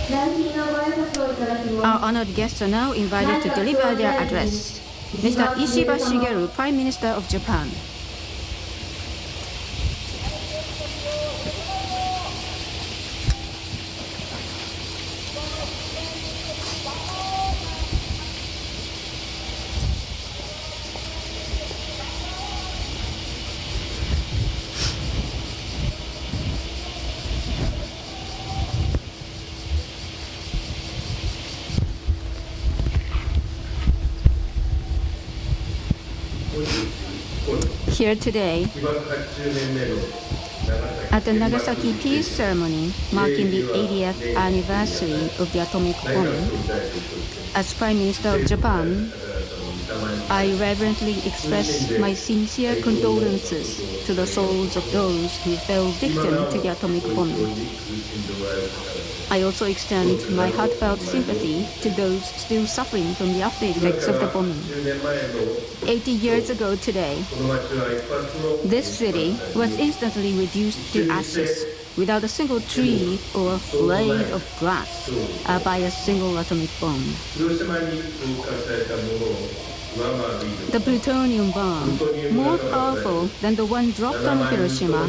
Our honored guests are now invited to deliver their address. Mr. Ishiba Shigeru, Prime Minister of Japan. Here today, at the Nagasaki peace ceremony marking the 80th anniversary of the atomic bomb, as Prime Minister of Japan, I reverently express my sincere condolences to the souls of those who fell victim to the atomic bomb. I also extend my heartfelt sympathy to those still suffering from the after effects of the bombing. 80 years ago today, this city was instantly reduced to ashes without a single tree or blade of grass by a single atomic bomb. The plutonium bomb, more powerful than the one dropped on Hiroshima,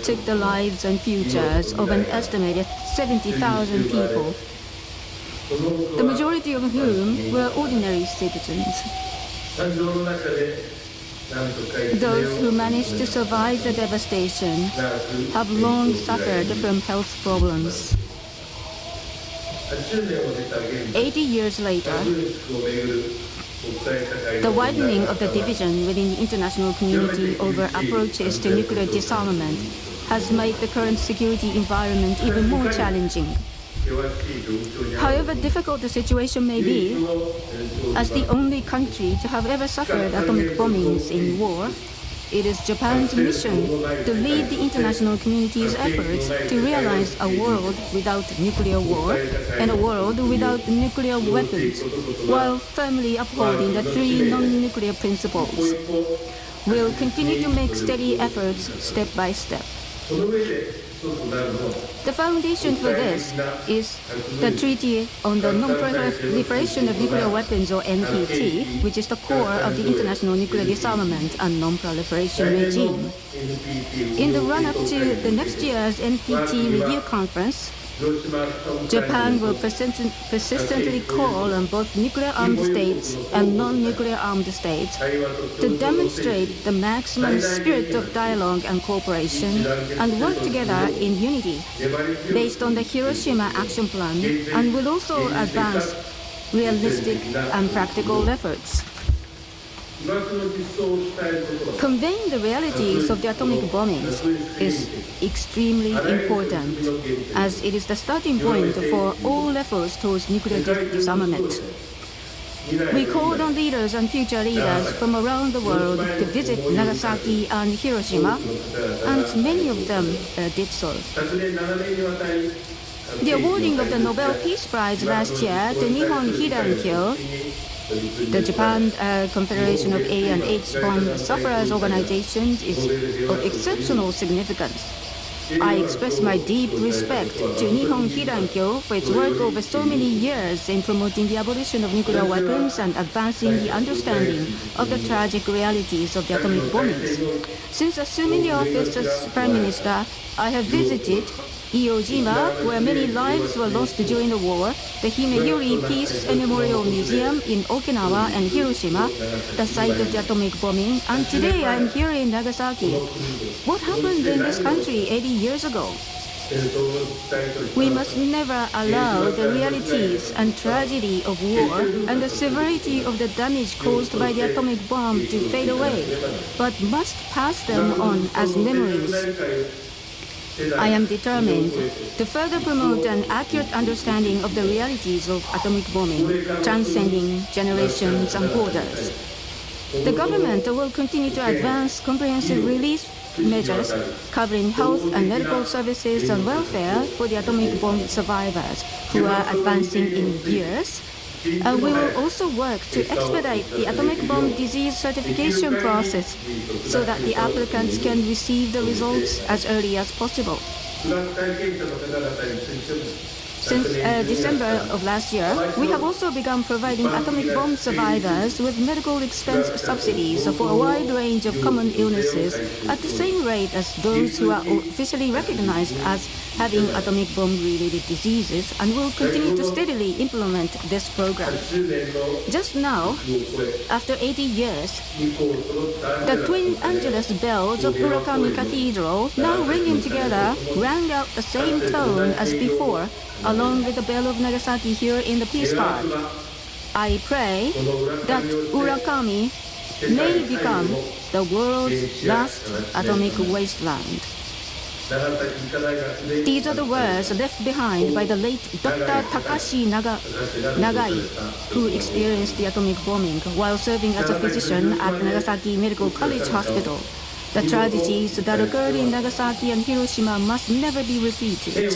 took the lives and futures of an estimated 70,000 people, the majority of whom were ordinary citizens. Those who managed to survive the devastation have long suffered from health problems. 80 years later, the widening of the division within the international community over approaches to nuclear disarmament has made the current security environment even more challenging. However difficult the situation may be, as the only country to have ever suffered atomic bombings in war, it is Japan's mission to lead the international community's efforts to realize a world without nuclear war and a world without nuclear weapons, while firmly upholding the three non-nuclear principles. We'll continue to make steady efforts step by step. The foundation for this is the Treaty on the Non-Proliferation of Nuclear Weapons, or NPT, which is the core of the international nuclear disarmament and non-proliferation regime. In the run-up to the next year's NPT review conference, Japan will persistently call on both nuclear-armed states and non-nuclear-armed states to demonstrate the maximum spirit of dialogue and cooperation and work together in unity based on the Hiroshima Action Plan, and will also advance realistic and practical efforts. Conveying the realities of the atomic bombings is extremely important, as it is the starting point for all efforts towards nuclear disarmament. We called on leaders and future leaders from around the world to visit Nagasaki and Hiroshima, and many of them did so. The awarding of the Nobel Peace Prize last year to Nihon Hidankyo, the Japan Confederation of A and H bomb sufferers organizations, is of exceptional significance. I express my deep respect to Nihon Hidankyo for its work over so many years in promoting the abolition of nuclear weapons and advancing the understanding of the tragic realities of the atomic bombings. Since assuming the office as Prime Minister, I have visited Iwo-jima, where many lives were lost during the war, the Himeyuri Peace and Memorial Museum in Okinawa and Hiroshima, the site of the atomic bombing, and today I'm here in Nagasaki. What happened in this country 80 years ago? We must never allow the realities and tragedy of war and the severity of the damage caused by the atomic bomb to fade away, but must pass them on as memories. I am determined to further promote an accurate understanding of the realities of atomic bombing, transcending generations and borders. The government will continue to advance comprehensive relief measures covering health and medical services and welfare for the atomic bomb survivors who are advancing in years. And we will also work to expedite the atomic bomb disease certification process so that the applicants can receive the results as early as possible. Since December of last year, we have also begun providing atomic bomb survivors with medical expense subsidies for a wide range of common illnesses at the same rate as those who are officially recognized as having atomic bomb-related diseases, and will continue to steadily implement this program. Just now, after 80 years, the twin Angelus bells of Urakami Cathedral, now ringing together, rang out the same tone as before, along with the bell of Nagasaki here in the Peace Park. I pray that Urakami may become the world's last atomic wasteland. These are the words left behind by the late Dr. Takashi Nagai, who experienced the atomic bombing while serving as a physician at Nagasaki Medical College Hospital. The tragedies that occurred in Nagasaki and Hiroshima must never be repeated.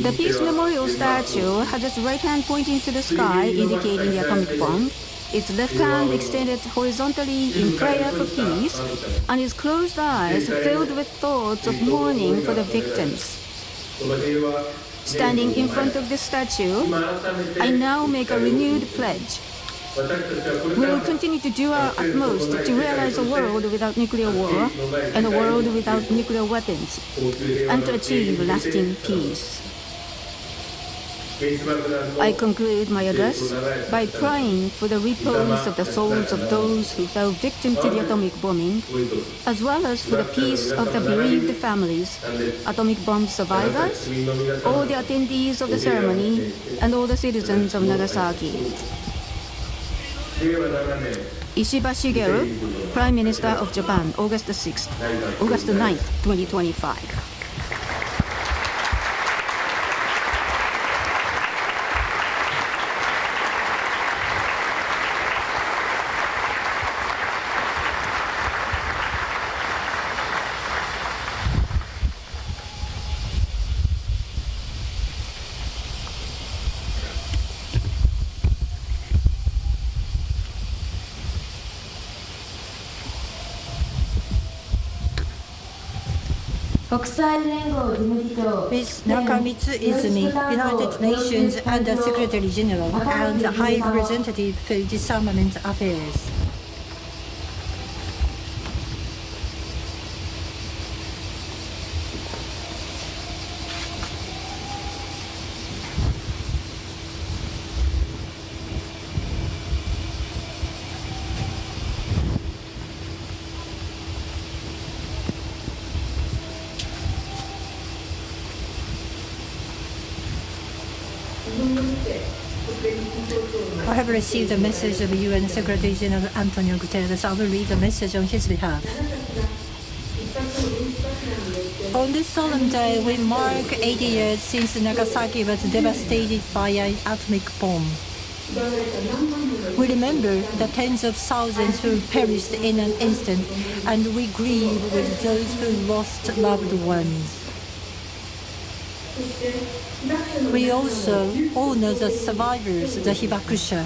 The Peace Memorial statue has its right hand pointing to the sky, indicating the atomic bomb, its left hand extended horizontally in prayer for peace, and its closed eyes filled with thoughts of mourning for the victims. Standing in front of this statue, I now make a renewed pledge. We will continue to do our utmost to realize a world without nuclear war and a world without nuclear weapons, and to achieve lasting peace. I conclude my address by praying for the repose of the souls of those who fell victim to the atomic bombing, as well as for the peace of the bereaved families, atomic bomb survivors, all the attendees of the ceremony, and all the citizens of Nagasaki. Ishiba Shigeru, Prime Minister of Japan, August 9th, 2025. Ms. Nakamitsu Izumi, United Nations Under Secretary General and High Representative for Disarmament Affairs. I have received a message of UN Secretary General Antonio Guterres. I will read the message on his behalf. On this solemn day, we mark 80 years since Nagasaki was devastated by an atomic bomb. We remember the tens of thousands who perished in an instant, and we grieve with those who lost loved ones. We also honor the survivors, the hibakusha.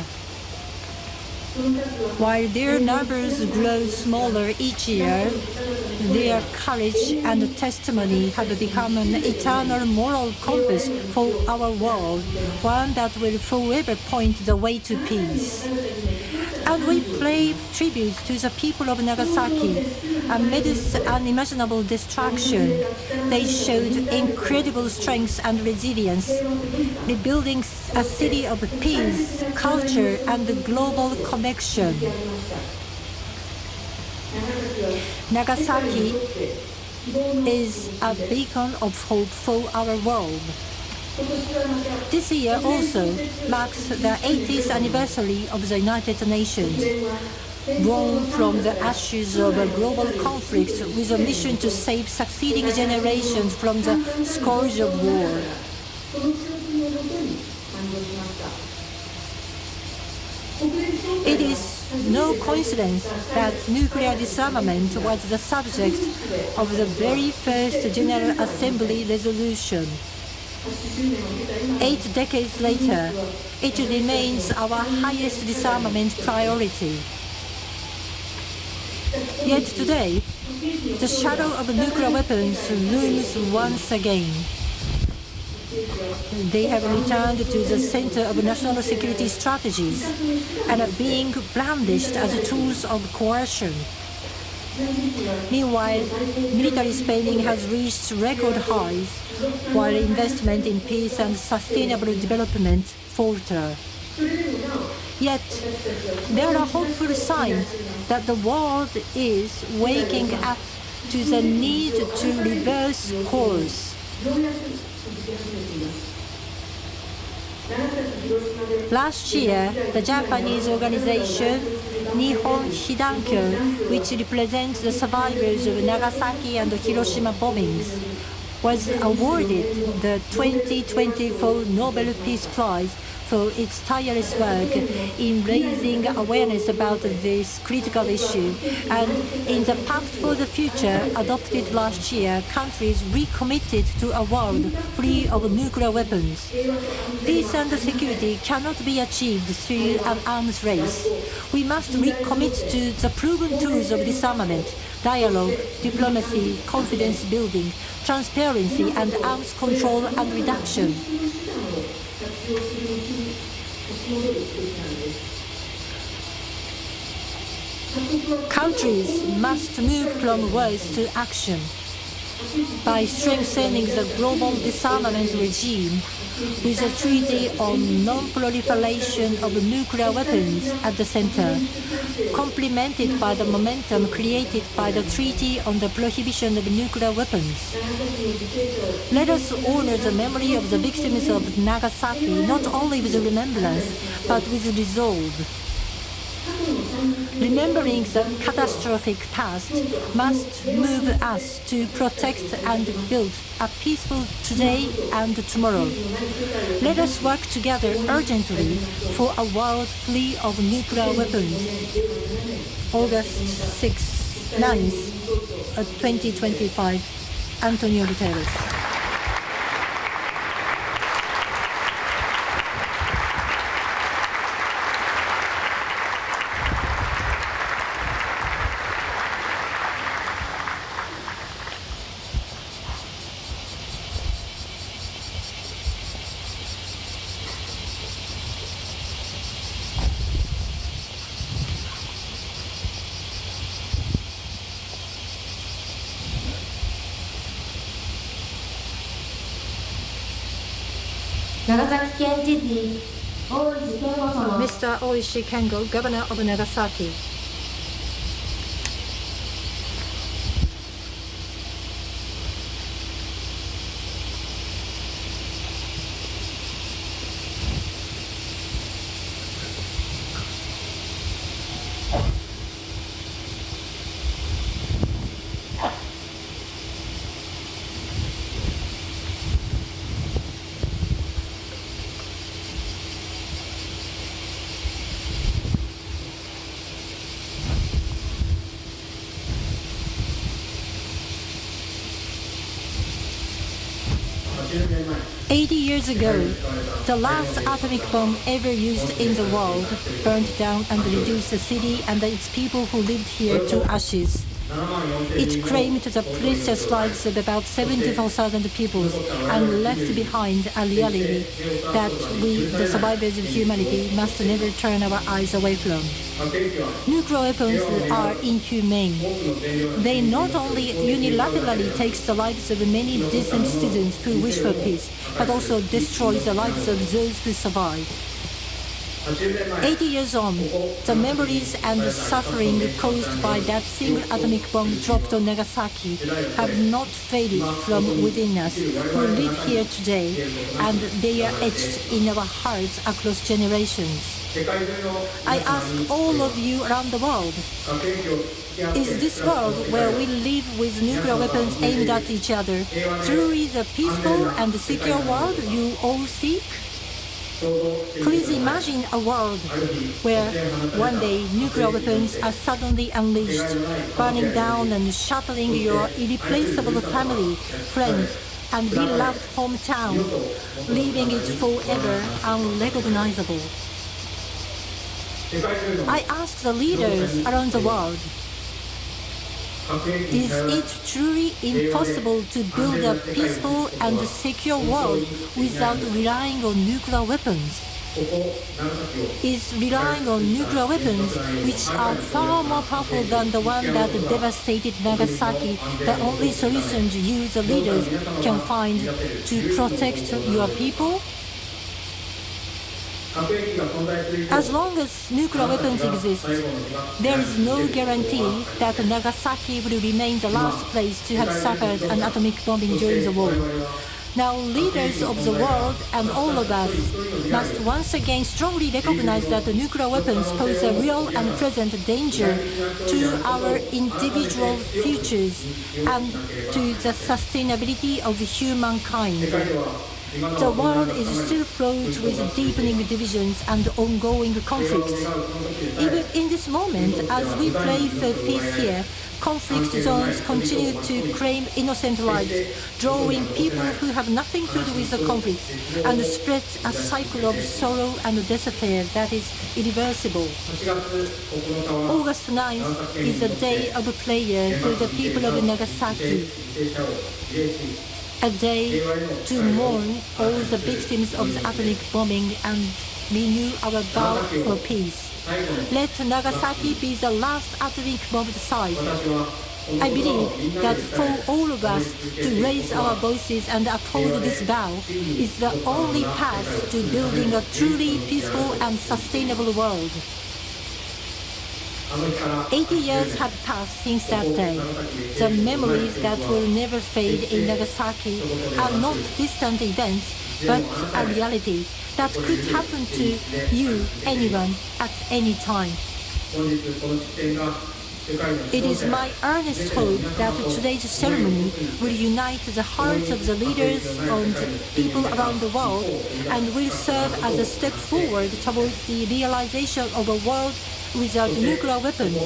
While their numbers grow smaller each year, their courage and testimony have become an eternal moral compass for our world, one that will forever point the way to peace. And we pay tribute to the people of Nagasaki. Amidst unimaginable destruction, they showed incredible strength and resilience, rebuilding a city of peace, culture, and global connection. Nagasaki is a beacon of hope for our world. This year also marks the 80th anniversary of the United Nations, born from the ashes of a global conflict with a mission to save succeeding generations from the scourge of war. It is no coincidence that nuclear disarmament was the subject of the very first General Assembly resolution. 8 decades later, it remains our highest disarmament priority. Yet today, the shadow of nuclear weapons looms once again. They have returned to the center of national security strategies and are being brandished as tools of coercion. Meanwhile, military spending has reached record highs, while investment in peace and sustainable development falter. Yet, there are hopeful signs that the world is waking up to the need to reverse course. Last year, the Japanese organization Nihon Hidankyo, which represents the survivors of Nagasaki and Hiroshima bombings, was awarded the 2024 Nobel Peace Prize for its tireless work in raising awareness about this critical issue. And in the Pact for the Future adopted last year, countries recommitted to a world free of nuclear weapons. Peace and security cannot be achieved through an arms race. We must recommit to the proven tools of disarmament, dialogue, diplomacy, confidence building, transparency, and arms control and reduction. Countries must move from words to action by strengthening the global disarmament regime with a treaty on non-proliferation of nuclear weapons at the center, complemented by the momentum created by the Treaty on the Prohibition of Nuclear Weapons. Let us honor the memory of the victims of Nagasaki not only with remembrance, but with resolve. Remembering the catastrophic past must move us to protect and build a peaceful today and tomorrow. Let us work together urgently for a world free of nuclear weapons. August 9th, 2025, Antonio Guterres. Mr. Oishi Kengo, Governor of Nagasaki. Years ago, the last atomic bomb ever used in the world burned down and reduced the city and its people who lived here to ashes. It claimed the precious lives of about 74,000 people and left behind a reality that we, the survivors of humanity, must never turn our eyes away from. Nuclear weapons are inhumane. They not only unilaterally take the lives of many decent citizens who wish for peace, but also destroy the lives of those who survive. 80 years on, the memories and the suffering caused by that single atomic bomb dropped on Nagasaki have not faded from within us who live here today, and they are etched in our hearts across generations. I ask all of you around the world, is this world where we live with nuclear weapons aimed at each other truly the peaceful and secure world you all seek? Please imagine a world where one day nuclear weapons are suddenly unleashed, burning down and shattering your irreplaceable family, friend, and beloved hometown, leaving it forever unrecognizable. I ask the leaders around the world, Is it truly impossible to build a peaceful and secure world without relying on nuclear weapons? Is relying on nuclear weapons, which are far more powerful than the one that devastated Nagasaki, the only solution you, the leaders, can find to protect your people? As long as nuclear weapons exist, there is no guarantee that Nagasaki will remain the last place to have suffered an atomic bombing during the war. Now, leaders of the world and all of us must once again strongly recognize that the nuclear weapons pose a real and present danger to our individual futures and to the sustainability of humankind. The world is still fraught with deepening divisions and ongoing conflicts. Even in this moment, as we pray for peace here, conflict zones continue to claim innocent lives, drawing people who have nothing to do with the conflict, and spread a cycle of sorrow and despair that is irreversible. August 9th is a day of prayer for the people of Nagasaki. A day to mourn all the victims of the atomic bombing and renew our vow for peace. Let Nagasaki be the last atomic bombed site. I believe that for all of us to raise our voices and uphold this vow is the only path to building a truly peaceful and sustainable world. 80 years have passed since that day. The memories that will never fade in Nagasaki are not distant events, but a reality that could happen to you, anyone, at any time. It is my earnest hope that today's ceremony will unite the hearts of the leaders and people around the world and will serve as a step forward towards the realization of a world without nuclear weapons.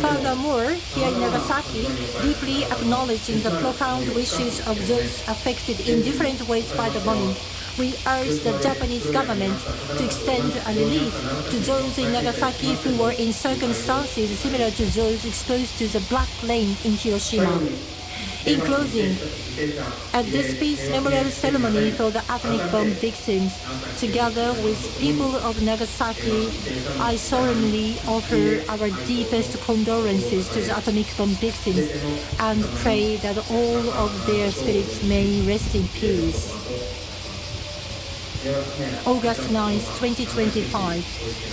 Furthermore, here in Nagasaki, deeply acknowledging the profound wishes of those affected in different ways by the bombing, we urge the Japanese government to extend a relief to those in Nagasaki who were in circumstances similar to those exposed to the Black Rain in Hiroshima. In closing, at this peace memorial ceremony for the atomic bomb victims, together with people of Nagasaki, I solemnly offer our deepest condolences to the atomic bomb victims and pray that all of their spirits may rest in peace. August 9, 2025,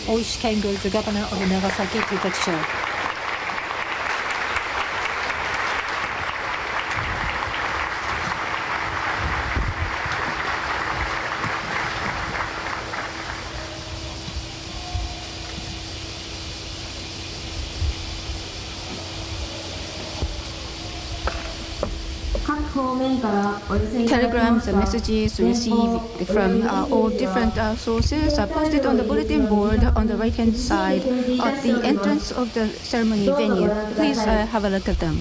Oishi Kengo, the governor of Nagasaki Prefecture. Telegrams and messages received from all different sources are posted on the bulletin board on the right-hand side at the entrance of the ceremony venue. Please have a look at them.